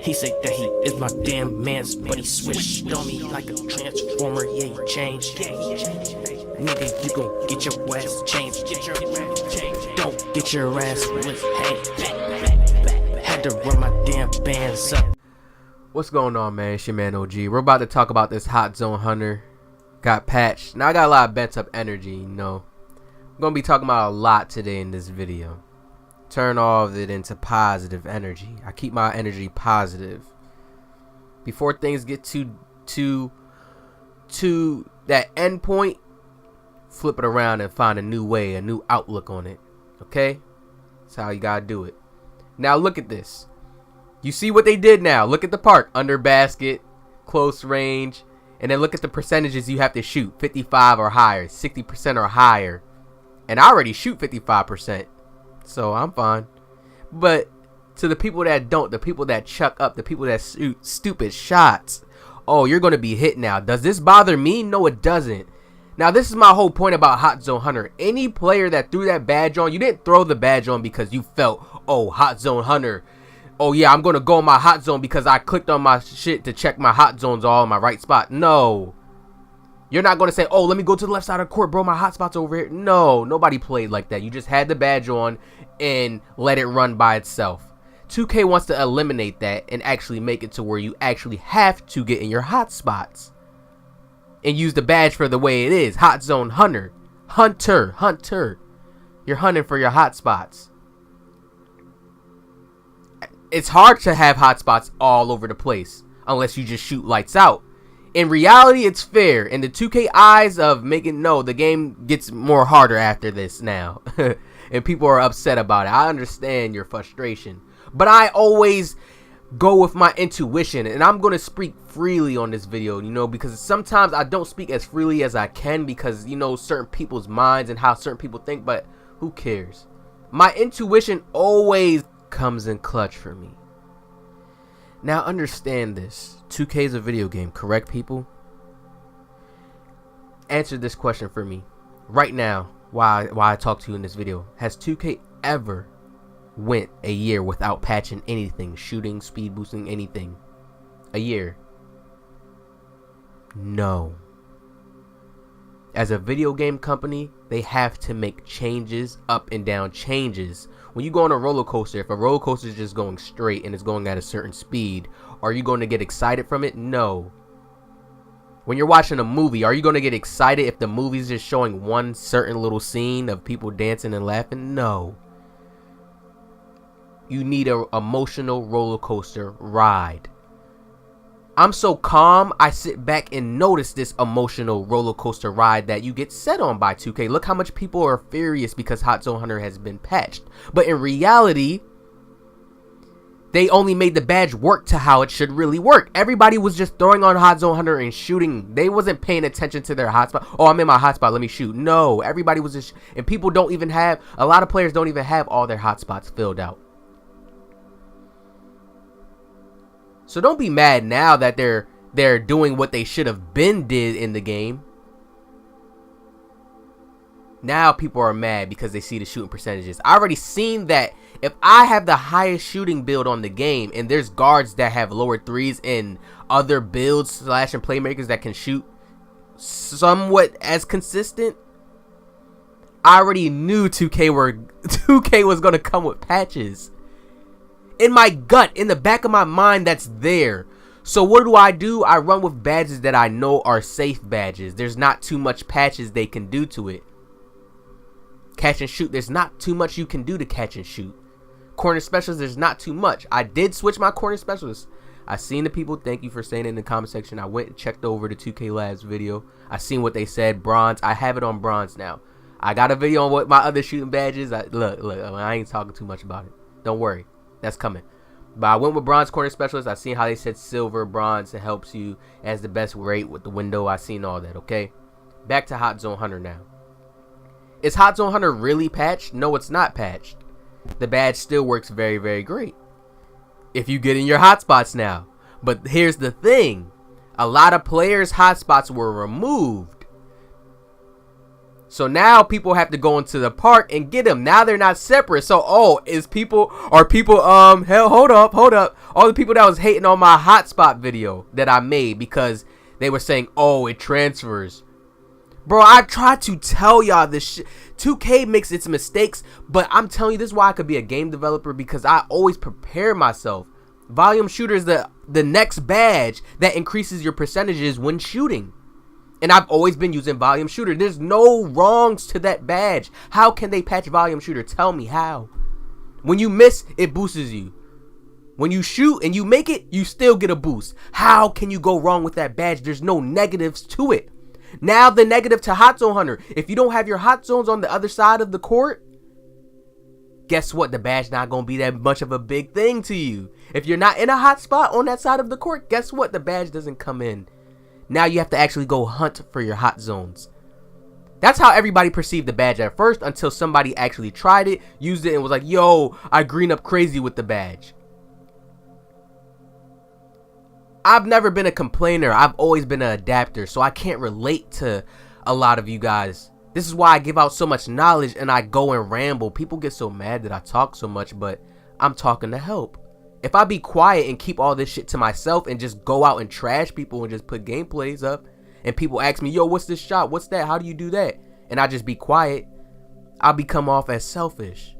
He said that he is my damn mans, but he switched on me like a transformer. Yeah, he changed. Nigga, you gon' get your ass changed. Don't get your ass with hey. Had to run my damn bands up. What's going on, man? It's your man OG. We're about to talk about this Hot Zone Hunter. Got patched. Now I got a lot of bent up energy, you know. I'm gonna be talking about a lot today in this video. Turn all of it into positive energy. I keep my energy positive. Before things get to that end point, flip it around and find a new way, a new outlook on it. Okay? That's how you gotta do it. Now look at this. You see what they did now. Look at the park. Under basket, close range, and then look at the percentages you have to shoot. 55 or higher, 60% or higher. And I already shoot 55%. So I'm fine. But to the people that don't, the people that chuck up, the people that shoot stupid shots, oh, you're going to be hit now. Does this bother me? No, it doesn't. Now, this is my whole point about Hot Zone Hunter. Any player that threw that badge on, you didn't throw the badge on because you felt, oh, Hot Zone Hunter. Oh, yeah, I'm going to go in my hot zone because I clicked on my shit to check my hot zones all in my right spot. No. You're not going to say, oh, let me go to the left side of the court, bro. My hot spot's over here. No, nobody played like that. You just had the badge on and let it run by itself. 2K wants to eliminate that and actually make it to where you actually have to get in your hot spots and use the badge for the way it is. Hot Zone Hunter. Hunter. You're hunting for your hot spots. It's hard to have hot spots all over the place unless you just shoot lights out. In reality, it's fair. In the 2K eyes of making, no, the game gets more harder after this now. And people are upset about it. I understand your frustration. But I always go with my intuition. And I'm going to speak freely on this video, you know, because sometimes I don't speak as freely as I can because, you know, certain people's minds and how certain people think. But who cares? My intuition always comes in clutch for me. Now understand this. 2K is a video game, correct, people? Answer this question for me right now while I talk to you in this video. Has 2K ever went a year without patching anything, shooting, speed boosting, anything? A year? No. As a video game company, they have to make changes, up and down changes. When you go on a roller coaster, if a roller coaster is just going straight and it's going at a certain speed, are you going to get excited from it? No. When you're watching a movie, are you going to get excited if the movie's just showing one certain little scene of people dancing and laughing? No. You need an emotional roller coaster ride. I'm so calm, I sit back and notice this emotional roller coaster ride that you get set on by 2K. Look how much people are furious because Hot Zone Hunter has been patched. But in reality, they only made the badge work to how it should really work. Everybody was just throwing on Hot Zone Hunter and shooting. They wasn't paying attention to their hotspot. Oh, I'm in my hotspot, let me shoot. No, everybody was just, and people don't even have, a lot of players don't even have all their hotspots filled out. So don't be mad now that they're doing what they should have been did in the game. Now people are mad because they see the shooting percentages. I already seen that if I have the highest shooting build on the game and there's guards that have lower threes and other builds slash and playmakers that can shoot somewhat as consistent, I already knew 2K was going to come with patches. In my gut, in the back of my mind, that's there. So what do? I run with badges that I know are safe badges. There's not too much patches they can do to it. Catch and shoot, there's not too much you can do to catch and shoot. Corner specialist, there's not too much. I did switch my corner specialist. I seen the people, thank you for saying it in the comment section. I went and checked over the 2K Labs video. I seen what they said, bronze. I have it on bronze now. I got a video on what my other shooting badges. Look, I ain't talking too much about it. Don't worry. That's coming. But I went with bronze corner specialist. I seen how they said silver, bronze. It helps you as the best rate with the window. I seen all that, okay? Back to Hot Zone Hunter now. Is Hot Zone Hunter really patched? No, it's not patched. The badge still works very, very great if you get in your hotspots now. But here's the thing. A lot of players' hotspots were removed So now people have to go into the park and get them. Now they're not separate. So hell, hold up. All the people that was hating on my hotspot video that I made because they were saying, oh, it transfers. Bro, I tried to tell y'all this shit. 2K makes its mistakes, but I'm telling you, this is why I could be a game developer, because I always prepare myself. Volume shooter is the next badge that increases your percentages when shooting. And I've always been using volume shooter. There's no wrongs to that badge. How can they patch volume shooter? Tell me how. When you miss, it boosts you. When you shoot and you make it, you still get a boost. How can you go wrong with that badge? There's no negatives to it. Now the negative to Hot Zone Hunter. If you don't have your hot zones on the other side of the court, guess what? The badge not going to be that much of a big thing to you. If you're not in a hot spot on that side of the court, guess what? The badge doesn't come in. Now you have to actually go hunt for your hot zones. That's how everybody perceived the badge at first, until somebody actually tried it, used it, and was like, yo, I green up crazy with the badge. I've never been a complainer. I've always been an adapter, so I can't relate to a lot of you guys. This is why I give out so much knowledge and I go and ramble. People get so mad that I talk so much, but I'm talking to help. If I be quiet and keep all this shit to myself and just go out and trash people and just put gameplays up, and people ask me, yo, what's this shot? What's that? How do you do that? And I just be quiet, I'll become off as selfish.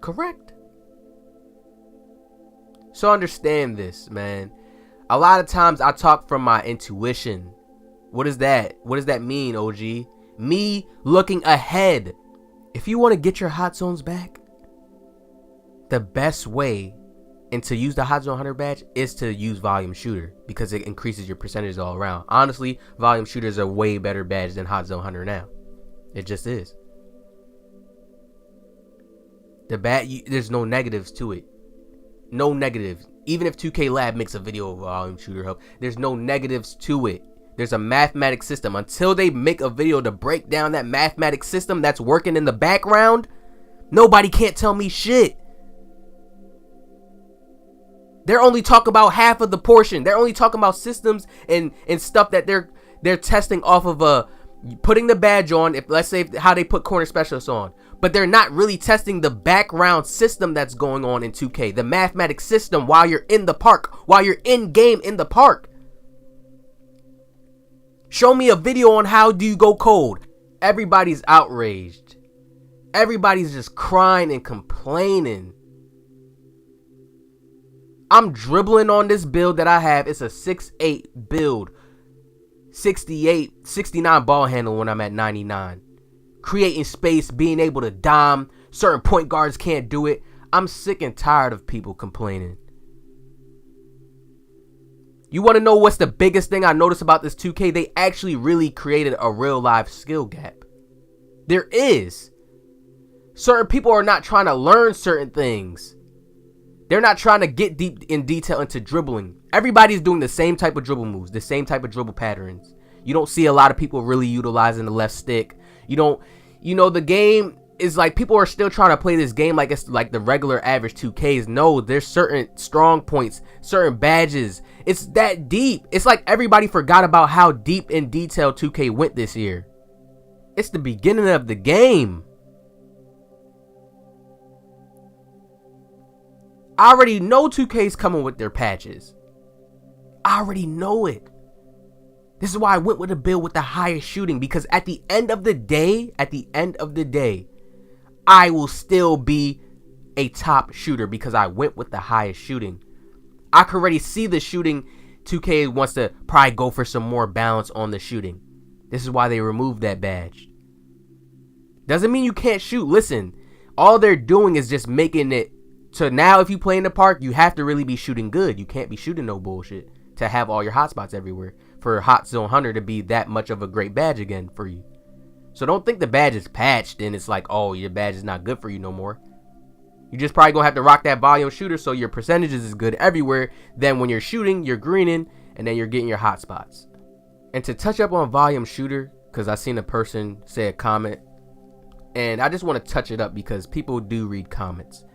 Correct. So understand this, man. A lot of times I talk from my intuition. What is that? What does that mean, OG? Me looking ahead. If you want to get your hot zones back, the best way and to use the Hot Zone Hunter badge is to use Volume Shooter, because it increases your percentages all around. Honestly, Volume Shooter is a way better badge than Hot Zone Hunter now. It just is. The badge, there's no negatives to it. No negatives. Even if 2K Lab makes a video of Volume Shooter Hub, there's no negatives to it. There's a mathematic system. Until they make a video to break down that mathematic system that's working in the background, nobody can't tell me shit. They're only talking about half of the portion. They're only talking about systems and stuff that they're testing off of putting the badge on. If let's say how they put corner specialists on, but they're not really testing the background system that's going on in 2K, the mathematic system while you're in the park, while you're in game in the park. Show me a video on how do you go cold. Everybody's outraged. Everybody's just crying and complaining. I'm dribbling on this build that I have. It's a 6'8 build. 69 ball handle when I'm at 99. Creating space, being able to dom. Certain point guards can't do it. I'm sick and tired of people complaining. You want to know what's the biggest thing I noticed about this 2K? They actually really created a real life skill gap. There is. Certain people are not trying to learn certain things. They're not trying to get deep in detail into dribbling. Everybody's doing the same type of dribble moves, the same type of dribble patterns. You don't see a lot of people really utilizing the left stick. The game is like, people are still trying to play this game like it's like the regular average 2Ks. No, there's certain strong points, certain badges. It's that deep. It's like everybody forgot about how deep in detail 2K went this year. It's the beginning of the game. I already know 2K's coming with their patches. I already know it. This is why I went with a build with the highest shooting, because at the end of the day, I will still be a top shooter because I went with the highest shooting. I can already see the shooting. 2K wants to probably go for some more balance on the shooting. This is why they removed that badge. Doesn't mean you can't shoot. Listen, all they're doing is just making it so now if you play in the park, you have to really be shooting good. You can't be shooting no bullshit to have all your hotspots everywhere for Hot Zone Hunter to be that much of a great badge again for you. So don't think the badge is patched and it's like, oh, your badge is not good for you no more. You just probably gonna have to rock that volume shooter so your percentages is good everywhere. Then when you're shooting, you're greening, and then you're getting your hotspots. And to touch up on volume shooter, because I seen a person say a comment, and I just want to touch it up because people do read comments.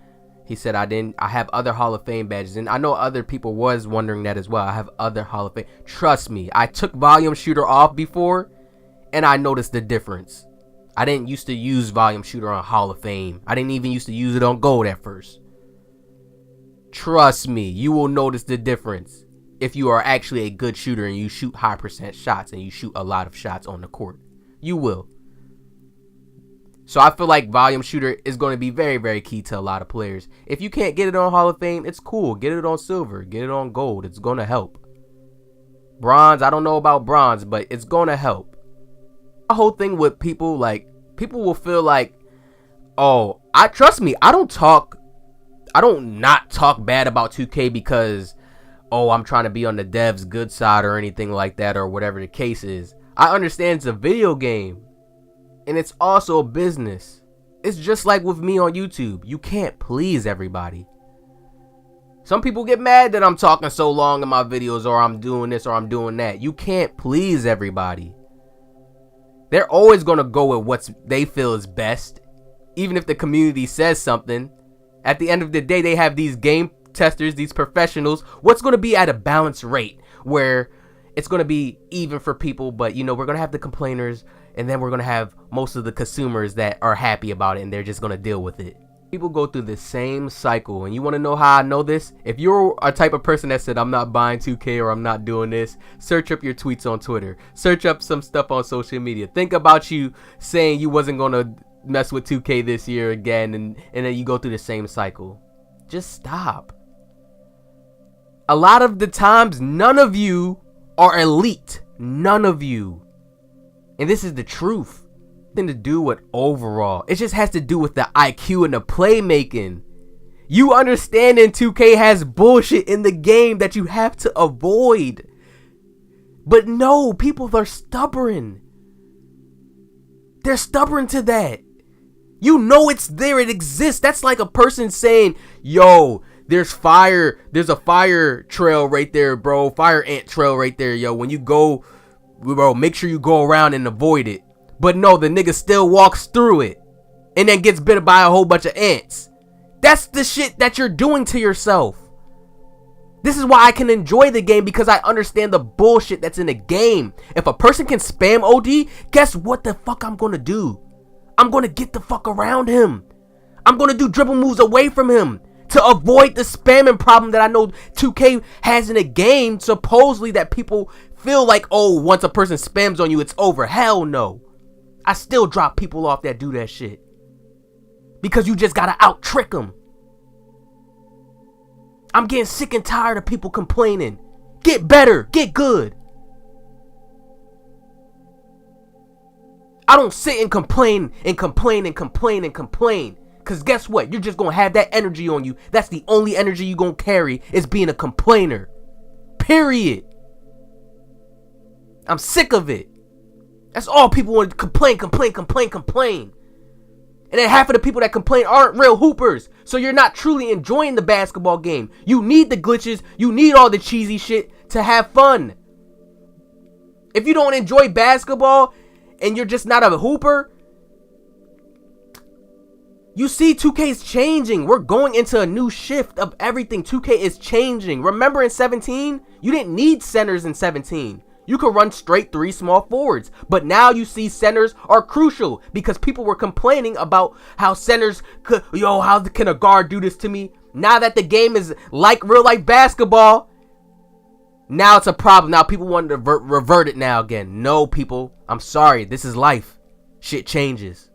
He said, I have other Hall of Fame badges. And I know other people was wondering that as well. I have other Hall of Fame. Trust me, I took volume shooter off before. and I noticed the difference. I didn't used to use volume shooter on Hall of Fame. I didn't even used to use it on gold at first. Trust me, you will notice the difference if you are actually a good shooter and you shoot high percent shots and you shoot a lot of shots on the court. You will. So I feel like volume shooter is going to be very, very key to a lot of players. If you can't get it on Hall of Fame, it's cool. Get it on silver. Get it on gold. It's going to help. Bronze, I don't know about bronze, but it's going to help. The whole thing with people, like, people will feel like, oh, trust me, I don't not talk bad about 2K because, oh, I'm trying to be on the devs' good side or anything like that or whatever the case is. I understand it's a video game. And it's also a business. It's just like with me on YouTube. You can't please everybody. Some people get mad that I'm talking so long in my videos, or I'm doing this or I'm doing that. You can't please everybody. They're always going to go with what they feel is best. Even if the community says something. At the end of the day, they have these game testers, these professionals. What's going to be at a balanced rate where it's going to be even for people, but you know, we're going to have the complainers, and then we're going to have most of the consumers that are happy about it, and they're just going to deal with it. People go through the same cycle, and you want to know how I know this? If you're a type of person that said, I'm not buying 2K or I'm not doing this, search up your tweets on Twitter. Search up some stuff on social media. Think about you saying you wasn't going to mess with 2K this year again, and then you go through the same cycle. Just stop. A lot of the times, none of you are elite. None of you. And this is the truth. Nothing to do with overall. It just has to do with the IQ and the playmaking. You understanding 2K has bullshit in the game that you have to avoid. But no, people are stubborn. They're stubborn to that. You know it's there. It exists. That's like a person saying, yo, there's a fire trail right there, bro. Fire ant trail right there, yo. When you go, bro, make sure you go around and avoid it. But no, the nigga still walks through it and then gets bitten by a whole bunch of ants. That's the shit that you're doing to yourself. This is why I can enjoy the game, because I understand the bullshit that's in the game. If a person can spam OD, guess what the fuck I'm gonna do? I'm gonna get the fuck around him. I'm gonna do dribble moves away from him to avoid the spamming problem that I know 2K has in a game, supposedly, that people feel like, oh, once a person spams on you, it's over. Hell no. I still drop people off that do that shit. Because you just gotta out-trick them. I'm getting sick and tired of people complaining. Get better. Get good. I don't sit and complain and complain and complain and complain. Because guess what? You're just going to have that energy on you. That's the only energy you're going to carry, is being a complainer. Period. I'm sick of it. That's all people want to complain. And then half of the people that complain aren't real hoopers. So you're not truly enjoying the basketball game. You need the glitches. You need all the cheesy shit to have fun. If you don't enjoy basketball and you're just not a hooper, you see 2K's changing. We're going into a new shift of everything. 2K is changing. Remember in 17, you didn't need centers in 17. You could run straight 3 small forwards. But now you see centers are crucial because people were complaining about how centers could, how can a guard do this to me? Now that the game is like real life basketball, now it's a problem. Now people want to revert it now again. No, people, I'm sorry. This is life. Shit changes.